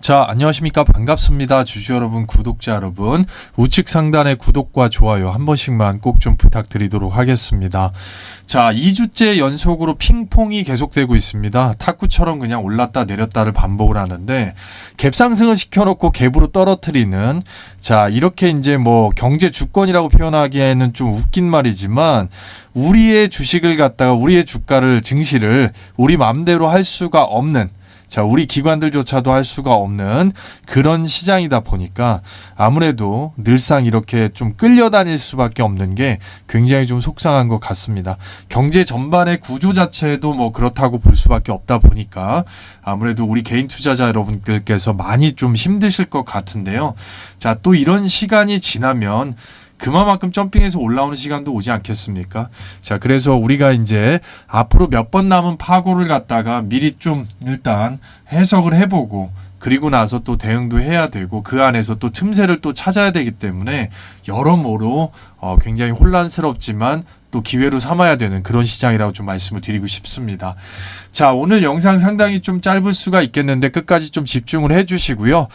자, 안녕하십니까. 반갑습니다. 주주 여러분, 구독자 여러분. 우측 상단의 구독과 좋아요 한 번씩만 꼭 좀 부탁드리도록 하겠습니다. 자, 2주째 연속으로 핑퐁이 계속되고 있습니다. 탁구처럼 그냥 올랐다 내렸다를 반복을 하는데 갭 상승을 시켜놓고 갭으로 떨어뜨리는, 자, 이렇게 이제 뭐 경제 주권이라고 표현하기에는 좀 웃긴 말이지만 우리의 주식을 갖다가 우리의 주가를 증시를 우리 마음대로 할 수가 없는, 자, 우리 기관들조차도 할 수가 없는 그런 시장이다 보니까 아무래도 늘상 이렇게 좀 끌려다닐 수밖에 없는 게 굉장히 좀 속상한 것 같습니다. 경제 전반의 구조 자체도 뭐 그렇다고 볼 수밖에 없다 보니까 아무래도 우리 개인 투자자 여러분들께서 많이 좀 힘드실 것 같은데요. 자, 또 이런 시간이 지나면 그만큼 점핑해서 올라오는 시간도 오지 않겠습니까? 자, 그래서 우리가 이제 앞으로 몇 번 남은 파고를 갖다가 미리 좀 일단 해석을 해보고, 그리고 나서 또 대응도 해야 되고, 그 안에서 또 틈새를 또 찾아야 되기 때문에 여러모로 굉장히 혼란스럽지만 또 기회로 삼아야 되는 그런 시장이라고 좀 말씀을 드리고 싶습니다. 자, 오늘 영상 상당히 좀 짧을 수가 있겠는데 끝까지 좀 집중을 해주시고요.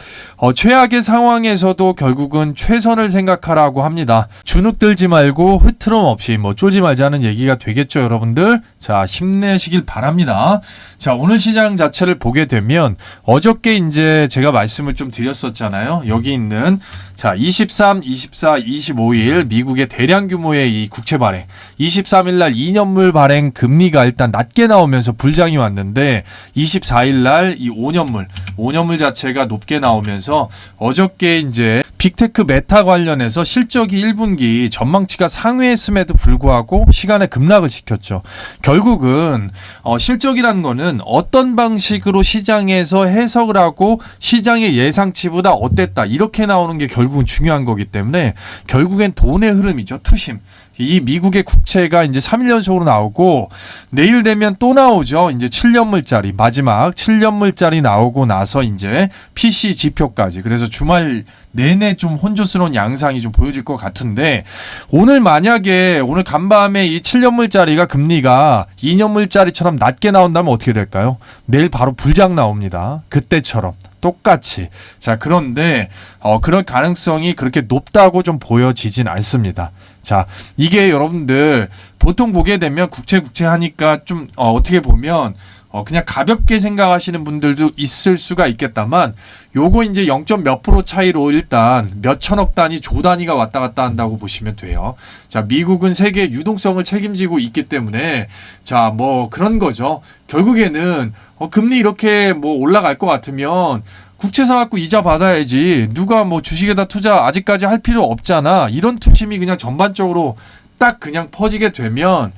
최악의 상황에서도 결국은 최선을 생각하라고 합니다. 주눅 들지 말고 흐트럼 없이 뭐 쫄지 말자는 얘기가 되겠죠, 여러분들. 자, 힘내시길 바랍니다. 자, 오늘 시장 자체를 보게 되면 어저께 이제 제가 말씀을 좀 드렸었잖아요. 여기 있는, 자, 23, 24, 25일 미국의 대량 규모의 이 국채 발행, 23일 날 2년물 발행 금리가 일단 낮게 나오면서 불장이 왔는데 24일 날 이 5년물 자체가 높게 나오면서 어저께 이제 빅테크 메타 관련해서 실적이 1분기 전망치가 상회했음에도 불구하고 시간에 급락을 시켰죠. 결국은 실적이라는 거는 어떤 방식으로 시장에서 해석을 하고 시장의 예상치보다 어땠다 이렇게 나오는 게 결국은 중요한 거기 때문에 결국엔 돈의 흐름이죠. 투심. 이 미국의 국채가 이제 3일 연속으로 나오고 내일 되면 또 나오죠. 이제 7년물짜리, 마지막 7년물짜리 나오고 나서 이제 PC 지표까지. 그래서 주말 내내 좀 혼조스러운 양상이 좀 보여질 것 같은데, 오늘 만약에 오늘 간밤에 이 7년물짜리가 금리가 2년물짜리처럼 낮게 나온다면 어떻게 될까요? 내일 바로 불장 나옵니다. 그때처럼. 똑같이. 자, 그런데 그런 가능성이 그렇게 높다고 좀 보여지진 않습니다. 자, 이게 여러분들 보통 보게 되면 국채 하니까 좀 어떻게 보면 그냥 가볍게 생각하시는 분들도 있을 수가 있겠다만, 요거 이제 0. 몇 프로 차이로 일단 몇 천억 단위, 조 단위가 왔다 갔다 한다고 보시면 돼요. 자, 미국은 세계 유동성을 책임지고 있기 때문에, 자, 뭐 그런 거죠. 결국에는 금리 이렇게 뭐 올라갈 것 같으면 국채 사갖고 이자 받아야지, 누가 뭐 주식에다 투자 아직까지 할 필요 없잖아, 이런 투심이 그냥 전반적으로 딱 그냥 퍼지게 되면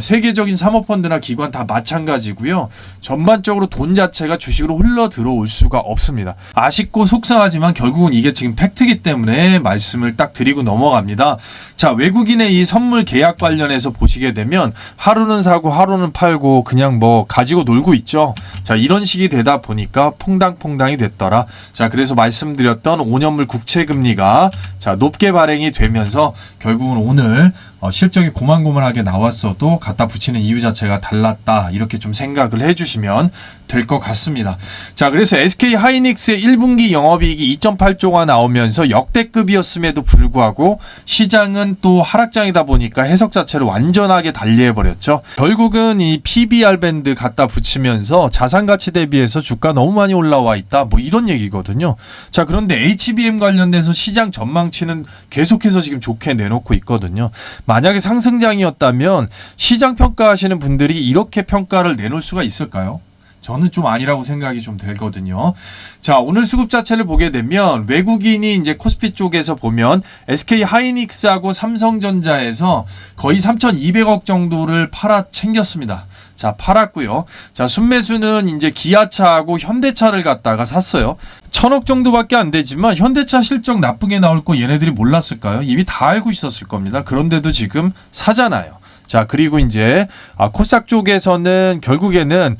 세계적인 사모펀드나 기관 다 마찬가지고요. 전반적으로 돈 자체가 주식으로 흘러 들어올 수가 없습니다. 아쉽고 속상하지만 결국은 이게 지금 팩트이기 때문에 말씀을 딱 드리고 넘어갑니다. 자, 외국인의 이 선물 계약 관련해서 보시게 되면 하루는 사고 하루는 팔고 그냥 뭐 가지고 놀고 있죠. 자, 이런 식이 되다 보니까 퐁당퐁당이 됐더라. 자, 그래서 말씀드렸던 5년물 국채 금리가 자 높게 발행이 되면서 결국은 오늘 실적이 고만고만하게 나왔어도 갖다 붙이는 이유 자체가 달랐다, 이렇게 좀 생각을 해주시면 될 것 같습니다. 자, 그래서 SK 하이닉스의 1분기 영업이익이 2.8조가 나오면서 역대급이었음에도 불구하고 시장은 또 하락장이다 보니까 해석 자체를 완전하게 달리해버렸죠. 결국은 이 PBR 밴드 갖다 붙이면서 자산가치 대비해서 주가 너무 많이 올라와 있다, 뭐 이런 얘기거든요. 자, 그런데 HBM 관련돼서 시장 전망치는 계속해서 지금 좋게 내놓고 있거든요. 만약에 상승장이었다면 시장 평가하시는 분들이 이렇게 평가를 내놓을 수가 있을까요? 저는 좀 아니라고 생각이 좀 되거든요. 자, 오늘 수급 자체를 보게 되면 외국인이 이제 코스피 쪽에서 보면 SK 하이닉스하고 삼성전자에서 거의 3,200억 정도를 팔아 챙겼습니다. 자, 팔았고요. 자, 순매수는 이제 기아차하고 현대차를 갖다가 샀어요. 1,000억 정도밖에 안 되지만 현대차 실적 나쁘게 나올 거 얘네들이 몰랐을까요? 이미 다 알고 있었을 겁니다. 그런데도 지금 사잖아요. 자, 그리고 이제 코스닥 쪽에서는 결국에는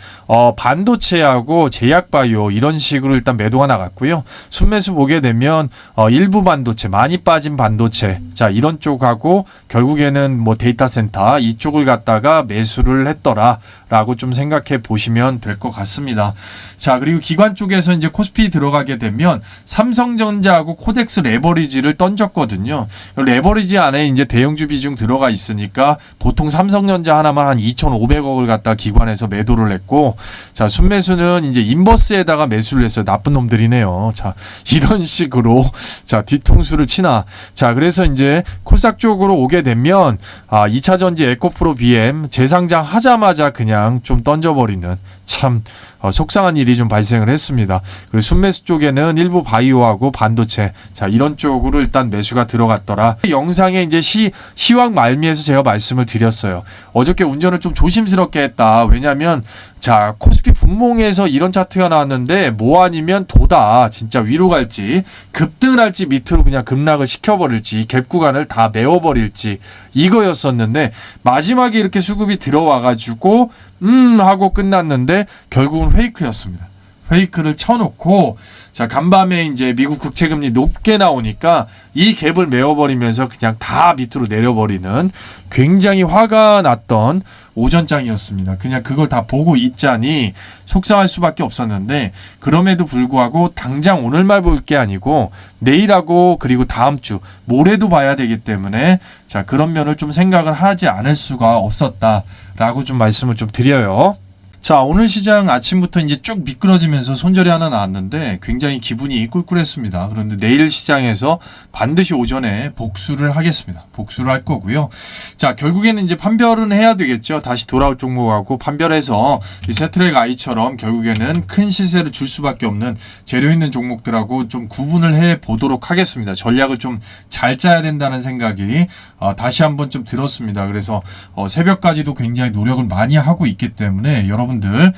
반도체하고 제약바이오 이런 식으로 일단 매도가 나갔고요. 순매수 보게 되면 일부 반도체, 많이 빠진 반도체, 자, 이런 쪽하고 결국에는 뭐 데이터 센터 이쪽을 갖다가 매수를 했더라라고 좀 생각해 보시면 될 것 같습니다. 자, 그리고 기관 쪽에서 이제 코스피 들어가게 되면 삼성전자하고 코덱스 레버리지를 던졌거든요. 레버리지 안에 이제 대형주 비중 들어가 있으니까 보통 삼성전자 하나만 한 2,500억을 갖다 기관에서 매도를 했고, 자, 순매수는 이제 인버스에다가 매수를 했어요. 나쁜 놈들이네요. 자, 이런 식으로 자, 뒤통수를 치나. 자, 그래서 이제 코스닥 쪽으로 오게 되면 2차전지 에코프로 BM 재상장 하자마자 그냥 좀 던져버리는 참 속상한 일이 좀 발생을 했습니다. 그리고 순매수 쪽에는 일부 바이오하고 반도체, 자, 이런 쪽으로 일단 매수가 들어갔더라. 영상에 이제 시황 말미에서 제가 말씀을 드렸어요. 어저께 운전을 좀 조심스럽게 했다. 왜냐면 자, 코스피 분봉에서 이런 차트가 나왔는데 뭐 아니면 도다 진짜 위로 갈지 급등을 할지 밑으로 그냥 급락을 시켜버릴지 갭 구간을 다 메워버릴지 이거였었는데, 마지막에 이렇게 수급이 들어와가지고 하고 끝났는데 결국은 페이크였습니다. 페이크를 쳐놓고, 자, 간밤에 이제 미국 국채금리 높게 나오니까 이 갭을 메워버리면서 그냥 다 밑으로 내려버리는 굉장히 화가 났던 오전장이었습니다. 그냥 그걸 다 보고 있자니 속상할 수밖에 없었는데, 그럼에도 불구하고 당장 오늘 말 볼 게 아니고 내일하고 그리고 다음 주 모레도 봐야 되기 때문에, 자, 그런 면을 좀 생각을 하지 않을 수가 없었다라고 좀 말씀을 좀 드려요. 자, 오늘 시장 아침부터 이제 쭉 미끄러지면서 손절이 하나 나왔는데 굉장히 기분이 꿀꿀했습니다. 그런데 내일 시장에서 반드시 오전에 복수를 하겠습니다. 복수를 할 거고요. 자, 결국에는 이제 판별은 해야 되겠죠. 다시 돌아올 종목하고 판별해서 이 세트랙 아이처럼 결국에는 큰 시세를 줄 수밖에 없는 재료 있는 종목들하고 좀 구분을 해 보도록 하겠습니다. 전략을 좀 잘 짜야 된다는 생각이 다시 한번 좀 들었습니다. 그래서 새벽까지도 굉장히 노력을 많이 하고 있기 때문에 여러분들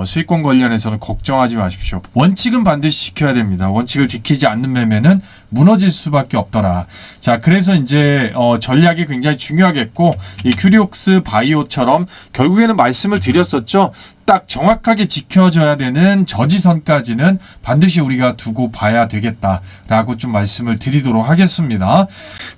수익권 관련해서는 걱정하지 마십시오. 원칙은 반드시 지켜야 됩니다. 원칙을 지키지 않는 매매는 무너질 수밖에 없더라. 자, 그래서 이제 전략이 굉장히 중요하겠고, 이 큐리옥스 바이오처럼 결국에는 말씀을 드렸었죠. 딱 정확하게 지켜져야 되는 저지선까지는 반드시 우리가 두고 봐야 되겠다라고 좀 말씀을 드리도록 하겠습니다.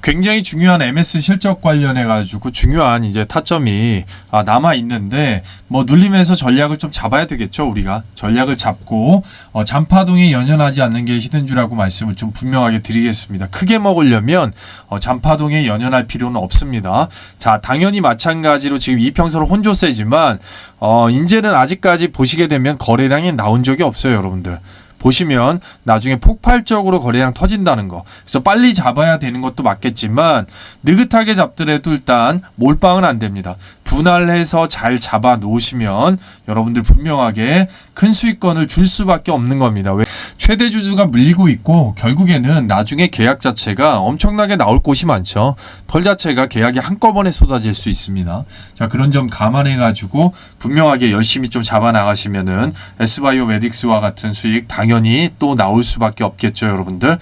굉장히 중요한 MS 실적 관련해 가지고 중요한 이제 타점이 남아 있는데, 뭐 눌림에서 전략을 좀 잡아야 되겠죠. 우리가 전략을 잡고 잔파동에 연연하지 않는 게 히든주라고 말씀을 좀 분명하게 드리겠습니다. 크게 먹으려면 잔파동에 연연할 필요는 없습니다. 자, 당연히 마찬가지로 지금 이평선 혼조세지만 이제는 아직까지 보시게 되면 거래량이 나온 적이 없어요, 여러분들. 보시면 나중에 폭발적으로 거래량 터진다는 거. 그래서 빨리 잡아야 되는 것도 맞겠지만 느긋하게 잡더라도 일단 몰빵은 안 됩니다. 분할해서 잘 잡아 놓으시면 여러분들 분명하게 큰 수익권을 줄 수밖에 없는 겁니다. 왜? 최대 주주가 물리고 있고 결국에는 나중에 계약 자체가 엄청나게 나올 곳이 많죠. 펄 자체가 계약이 한꺼번에 쏟아질 수 있습니다. 자, 그런 점 감안해 가지고 분명하게 열심히 좀 잡아 나가시면은 S바이오메딕스와 같은 수익 당연히 또 나올 수밖에 없겠죠, 여러분들.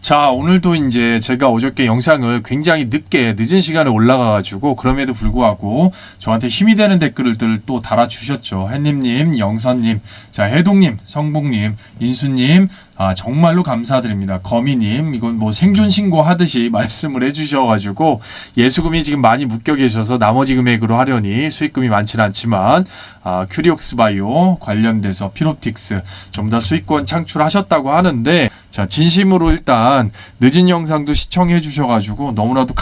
자, 오늘도 이제 제가 어저께 영상을 굉장히 늦은 시간에 올라가 가지고 그럼에도 불구하고 저한테 힘이 되는 댓글들을 또 달아주셨죠. 햇님님, 영선님, 자, 해동님, 성복님, 인수님, 정말로 감사드립니다. 거미님, 이건 뭐 생존 신고 하듯이 말씀을 해주셔가지고 예수금이 지금 많이 묶여 계셔서 나머지 금액으로 하려니 수익금이 많지는 않지만 큐리옥스 바이오 관련돼서 피롭틱스 전부 다 수익권 창출하셨다고 하는데, 자, 진심으로 일단 늦은 영상도 시청해 주셔가지고 너무나도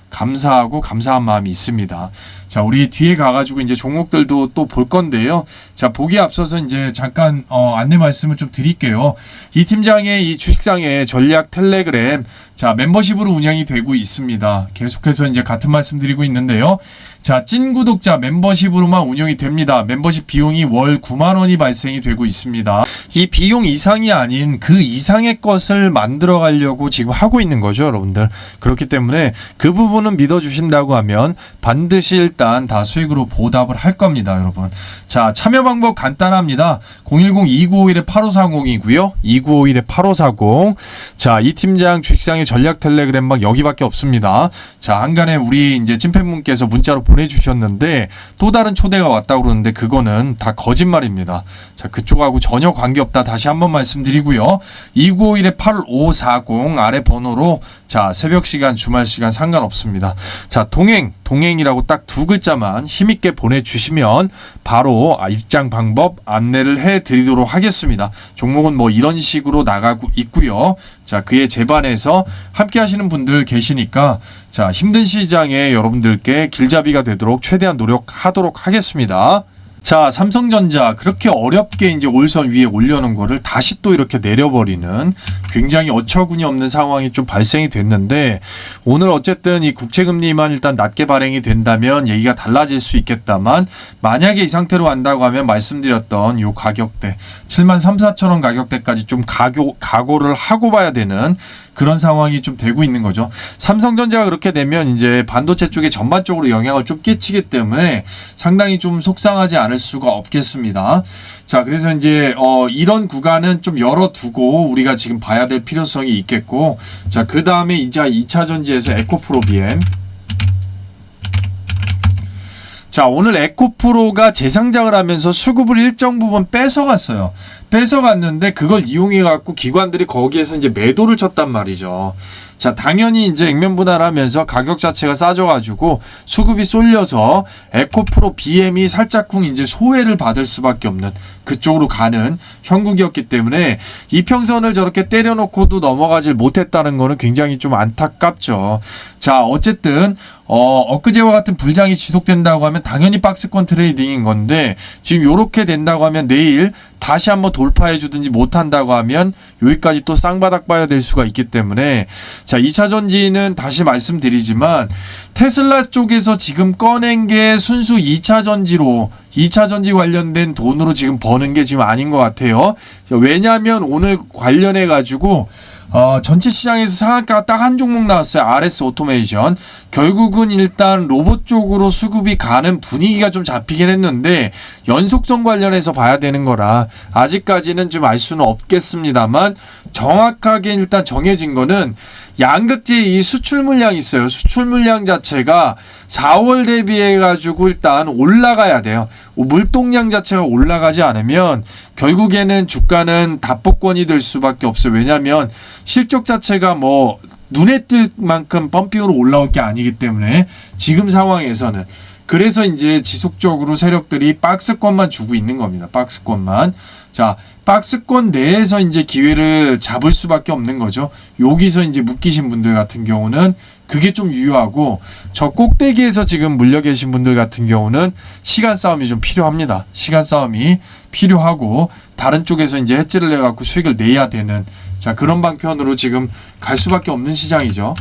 감사한 마음이 있습니다. 자, 우리 뒤에 가가지고 이제 종목들도 또 볼 건데요. 자, 보기에 앞서서 이제 잠깐 안내 말씀을 좀 드릴게요. 이 팀장의 이 주식상의 전략 텔레그램, 자, 멤버십으로 운영이 되고 있습니다. 계속해서 이제 같은 말씀 드리고 있는데요. 자, 찐 구독자 멤버십으로만 운영이 됩니다. 멤버십 비용이 월 9만 원이 발생이 되고 있습니다. 이 비용 이상이 아닌 그 그 이상의 것을 만들어 가려고 지금 하고 있는 거죠, 여러분들. 그렇기 때문에 그 부분은 믿어주신다고 하면 반드시 일단 다 수익으로 보답을 할 겁니다, 여러분. 자, 참여 방법 간단합니다. 010-2951-8540이고요. 2951-8540. 자, 이 팀장 주식상의 전략 텔레그램방 여기밖에 없습니다. 자, 한간에 우리 이제 찐팬분께서 문자로 보내주셨는데 또 다른 초대가 왔다고 그러는데 그거는 다 거짓말입니다. 자, 그쪽하고 전혀 관계없다. 다시 한번 말씀드리고요. 2951-8540 아래 번호로 자, 새벽 시간, 주말 시간 상관없습니다. 자, 동행이라고 딱 두 글자만 힘있게 보내주시면 바로 입장 방법 안내를 해드리도록 하겠습니다. 종목은 뭐 이런 식으로 나가고 있고요. 자, 그에 제반해서 함께 하시는 분들 계시니까 자, 힘든 시장에 여러분들께 길잡이가 되도록 최대한 노력하도록 하겠습니다. 자, 삼성전자 그렇게 어렵게 이제 올선 위에 올려놓은 거를 다시 또 이렇게 내려버리는 굉장히 어처구니 없는 상황이 좀 발생이 됐는데 오늘 어쨌든 이 국채금리만 일단 낮게 발행이 된다면 얘기가 달라질 수 있겠다만 만약에 이 상태로 간다고 하면 말씀드렸던 요 가격대 73,000-74,000원 가격대까지 좀 각오를 하고 봐야 되는 그런 상황이 좀 되고 있는 거죠. 삼성전자가 그렇게 되면 이제 반도체 쪽에 전반적으로 영향을 좀 끼치기 때문에 상당히 좀 속상하지 않을 수가 없겠습니다. 자, 그래서 이제 이런 구간은 좀 열어두고 우리가 지금 봐야 될 필요성이 있겠고, 자, 그 다음에 이제 2차 전지에서 에코프로비엠. 자, 오늘 에코프로가 재상장을 하면서 수급을 일정 부분 뺏어갔어요. 뺏어갔는데 그걸 이용해갖고 기관들이 거기에서 이제 매도를 쳤단 말이죠. 자, 당연히 이제 액면 분할하면서 가격 자체가 싸져가지고 수급이 쏠려서 에코프로 BM이 살짝쿵 이제 소외를 받을 수밖에 없는 그쪽으로 가는 형국이었기 때문에 이평선을 저렇게 때려놓고도 넘어가질 못했다는 거는 굉장히 좀 안타깝죠. 자, 어쨌든 엊그제와 같은 불장이 지속된다고 하면 당연히 박스권 트레이딩인 건데 지금 요렇게 된다고 하면 내일 다시 한번 돌파해 주든지 못한다고 하면 여기까지 또 쌍바닥 봐야 될 수가 있기 때문에 자, 2차 전지는 다시 말씀드리지만 테슬라 쪽에서 지금 꺼낸 게 순수 2차 전지로 2차 전지 관련된 돈으로 지금 버는 게 지금 아닌 것 같아요. 왜냐하면 오늘 관련해 가지고 전체 시장에서 상한가가 딱 한 종목 나왔어요. RS 오토메이션. 결국은 일단 로봇 쪽으로 수급이 가는 분위기가 좀 잡히긴 했는데 연속성 관련해서 봐야 되는 거라 아직까지는 좀 알 수는 없겠습니다만 정확하게 일단 정해진 거는 양극재 이 수출 물량이 있어요. 수출 물량 자체가 4월 대비해 가지고 일단 올라가야 돼요. 물동량 자체가 올라가지 않으면 결국에는 주가는 답보권이 될 수밖에 없어요. 왜냐하면 실적 자체가 뭐 눈에 띌 만큼 펌핑으로 올라올 게 아니기 때문에 지금 상황에서는 그래서 이제 지속적으로 세력들이 박스권만 주고 있는 겁니다. 박스권만. 자, 박스권 내에서 이제 기회를 잡을 수밖에 없는 거죠. 여기서 이제 묶이신 분들 같은 경우는 그게 좀 유효하고 저 꼭대기에서 지금 물려 계신 분들 같은 경우는 시간 싸움이 좀 필요합니다. 시간 싸움이 필요하고 다른 쪽에서 이제 해지를 해갖고 수익을 내야 되는 자, 그런 방편으로 지금 갈 수밖에 없는 시장이죠.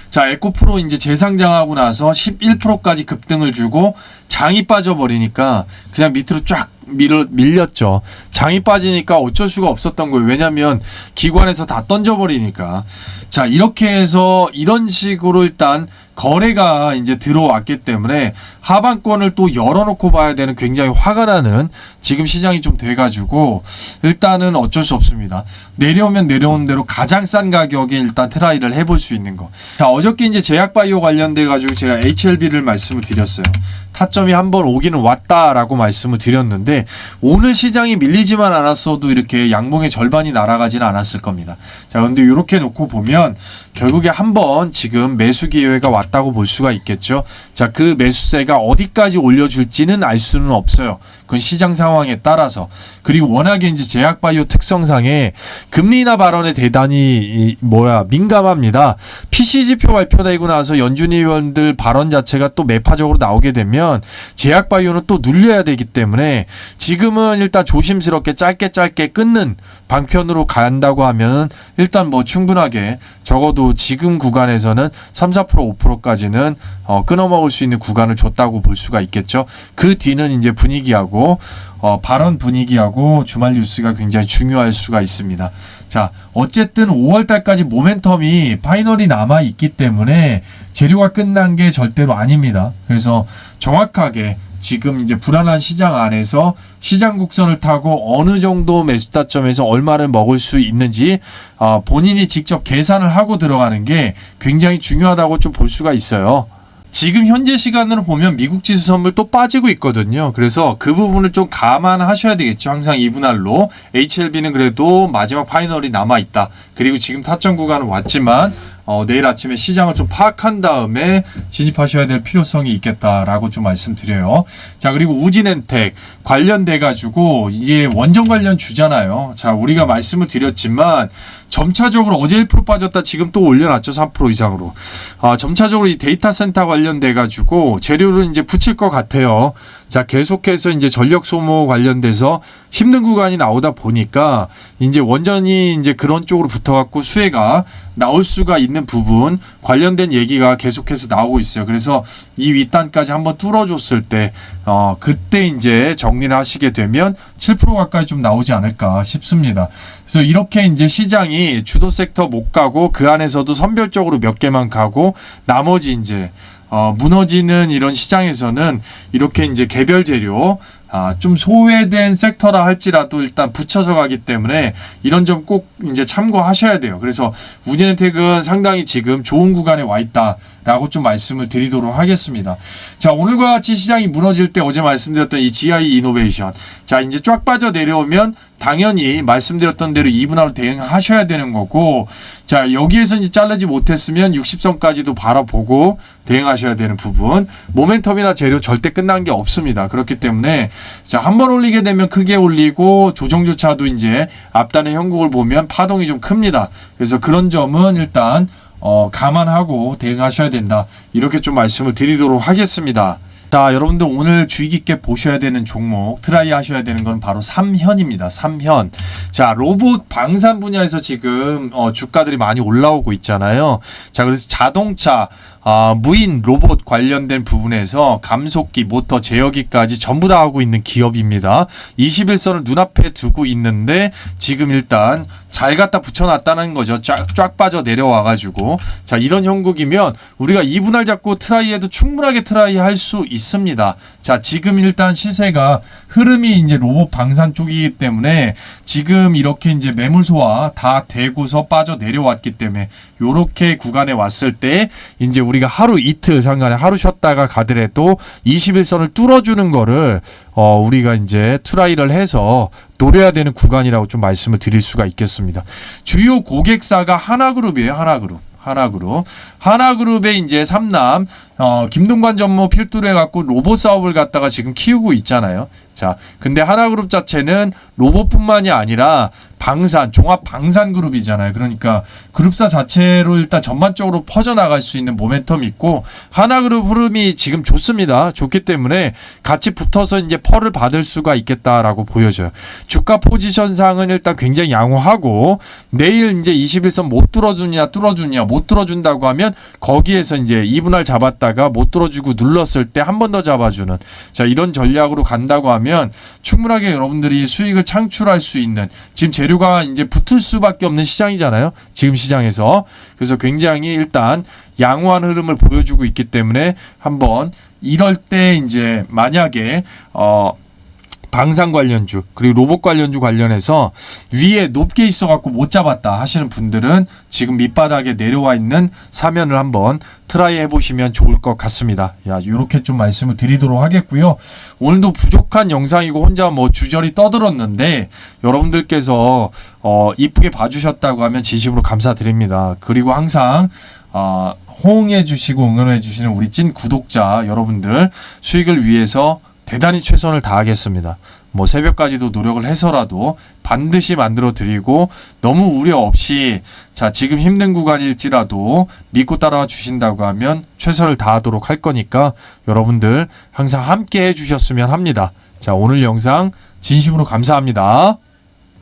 자, 에코프로 이제 재상장하고 나서 11%까지 급등을 주고 장이 빠져버리니까 그냥 밑으로 쫙 밀렸죠. 장이 빠지니까 어쩔 수가 없었던 거예요. 왜냐하면 기관에서 다 던져버리니까. 자, 이렇게 해서 이런 식으로 일단 거래가 이제 들어왔기 때문에 하반권을 또 열어놓고 봐야 되는 굉장히 화가 나는 지금 시장이 좀 돼가지고 일단은 어쩔 수 없습니다. 내려오면 내려온 대로 가장 싼 가격에 일단 트라이를 해볼 수 있는 거. 자, 어저께 이제 제약바이오 관련돼 가지고 제가 HLB를 말씀을 드렸어요. 타점이 한번 오기는 왔다라고 말씀을 드렸는데 오늘 시장이 밀리지만 않았어도 이렇게 양봉의 절반이 날아가지는 않았을 겁니다. 자, 근데 이렇게 놓고 보면 결국에 한번 지금 매수 기회가 왔다고 볼 수가 있겠죠. 자, 그 매수세가 어디까지 올려줄지는 알 수는 없어요. 그건 시장 상황에 따라서. 그리고 워낙에 이제 제약바이오 특성상에 금리 인하 발언에 대단히 민감합니다. PC지표 발표되고 나서 연준 의원들 발언 자체가 또 매파적으로 나오게 되면 제약바이오는 또 눌려야 되기 때문에 지금은 일단 조심스럽게 짧게 끊는 방편으로 간다고 하면 일단 뭐 충분하게 적어도 지금 구간에서는 3-4% 5% 20%까지는 끊어먹을 수 있는 구간을 줬다고 볼 수가 있겠죠. 그 뒤는 이제 분위기하고 발언 분위기하고 주말 뉴스가 굉장히 중요할 수가 있습니다. 자, 어쨌든 5월 달까지 모멘텀이 파이널이 남아 있기 때문에 재료가 끝난 게 절대로 아닙니다. 그래서 정확하게 지금 이제 불안한 시장 안에서 시장 곡선을 타고 어느 정도 매수 타점에서 얼마를 먹을 수 있는지 본인이 직접 계산을 하고 들어가는 게 굉장히 중요하다고 좀 볼 수가 있어요. 지금 현재 시간으로 보면 미국 지수 선물 또 빠지고 있거든요. 그래서 그 부분을 좀 감안하셔야 되겠죠. 항상 이 분할로 HLB는 그래도 마지막 파이널이 남아있다. 그리고 지금 타점 구간은 왔지만 내일 아침에 시장을 좀 파악한 다음에 진입하셔야 될 필요성이 있겠다라고 좀 말씀드려요. 자, 그리고 우진엔텍 관련돼 가지고 이게 원전 관련 주잖아요. 자, 우리가 말씀을 드렸지만 점차적으로 어제 1% 빠졌다 지금 또 올려놨죠. 3% 이상으로. 점차적으로 이 데이터 센터 관련돼 가지고 재료를 이제 붙일 것 같아요. 자, 계속해서 이제 전력 소모 관련돼서 힘든 구간이 나오다 보니까 이제 원전이 이제 그런 쪽으로 붙어갖고 수혜가 나올 수가 있는 부분 관련된 얘기가 계속해서 나오고 있어요. 그래서 이 윗단까지 한번 뚫어줬을 때, 그때 이제 정리를 하시게 되면 7% 가까이 좀 나오지 않을까 싶습니다. 그래서 이렇게 이제 시장이 주도 섹터 못 가고 그 안에서도 선별적으로 몇 개만 가고 나머지 이제 무너지는 이런 시장에서는 이렇게 이제 개별 재료 좀 소외된 섹터라 할지라도 일단 붙여서 가기 때문에 이런 점 꼭 이제 참고하셔야 돼요. 그래서 우진엔텍은 상당히 지금 좋은 구간에 와 있다라고 좀 말씀을 드리도록 하겠습니다. 자, 오늘과 같이 시장이 무너질 때 어제 말씀드렸던 이 GI 이노베이션, 자, 이제 쫙 빠져 내려오면 당연히 말씀드렸던 대로 2분할로 대응하셔야 되는 거고, 자, 여기에서 이제 자르지 못했으면 60선까지도 바라보고 대응하셔야 되는 부분. 모멘텀이나 재료 절대 끝난 게 없습니다. 그렇기 때문에 자, 한번 올리게 되면 크게 올리고 조정조차도 이제 앞단의 형국을 보면 파동이 좀 큽니다. 그래서 그런 점은 일단 감안하고 대응하셔야 된다. 이렇게 좀 말씀을 드리도록 하겠습니다. 자, 여러분들 오늘 주의 깊게 보셔야 되는 종목, 트라이 하셔야 되는 건 바로 삼현입니다. 삼현. 자, 로봇 방산 분야에서 지금 주가들이 많이 올라오고 있잖아요. 자, 그래서 자동차, 무인 로봇 관련된 부분에서 감속기, 모터, 제어기까지 전부 다 하고 있는 기업입니다. 21선을 눈앞에 두고 있는데 지금 일단 잘 갖다 붙여놨다는 거죠. 쫙 빠져 내려와가지고. 자, 이런 형국이면 우리가 2분할 잡고 트라이해도 충분하게 트라이 할 수 있습니다. 자, 지금 일단 시세가 흐름이 이제 로봇 방산 쪽이기 때문에 지금 이렇게 이제 매물 소화 다 되고서 빠져 내려왔기 때문에 요렇게 구간에 왔을 때 이제 우리가 하루 이틀 상간에 하루 쉬었다가 가더라도 21선을 뚫어주는 거를 우리가 이제 트라이를 해서 노려야 되는 구간이라고 좀 말씀을 드릴 수가 있겠습니다. 주요 고객사가 하나그룹이에요. 하나그룹의 이제 삼남 김동관 전무 필두로 해갖고 로봇 사업을 갖다가 지금 키우고 있잖아요. 자, 근데 하나그룹 자체는 로봇뿐만이 아니라 방산, 종합 방산 그룹이잖아요. 그러니까 그룹사 자체로 일단 전반적으로 퍼져나갈 수 있는 모멘텀이 있고 하나그룹 흐름이 지금 좋습니다. 좋기 때문에 같이 붙어서 이제 펄을 받을 수가 있겠다라고 보여져요. 주가 포지션상은 일단 굉장히 양호하고 내일 이제 21선 못 뚫어주냐 못 뚫어준다고 하면 거기에서 이제 2분할 잡았다가 못 뚫어주고 눌렀을 때 한 번 더 잡아주는, 자, 이런 전략으로 간다고 하면 충분하게 여러분들이 수익을 창출할 수 있는, 지금 재료가 이제 붙을 수밖에 없는 시장이잖아요. 지금 시장에서. 그래서 굉장히 일단 양호한 흐름을 보여주고 있기 때문에 한번 이럴 때 이제 만약에 방산 관련주 그리고 로봇 관련주 관련해서 위에 높게 있어갖고 못 잡았다 하시는 분들은 지금 밑바닥에 내려와 있는 사면을 한번 트라이 해보시면 좋을 것 같습니다. 야, 요렇게 좀 말씀을 드리도록 하겠고요. 오늘도 부족한 영상이고 혼자 뭐 주저리 떠들었는데 여러분들께서 이쁘게 봐주셨다고 하면 진심으로 감사드립니다. 그리고 항상 호응해 주시고 응원해 주시는 우리 찐 구독자 여러분들 수익을 위해서 대단히 최선을 다하겠습니다. 뭐 새벽까지도 노력을 해서라도 반드시 만들어 드리고 너무 우려 없이, 자, 지금 힘든 구간일지라도 믿고 따라와 주신다고 하면 최선을 다하도록 할 거니까 여러분들 항상 함께 해 주셨으면 합니다. 자, 오늘 영상 진심으로 감사합니다.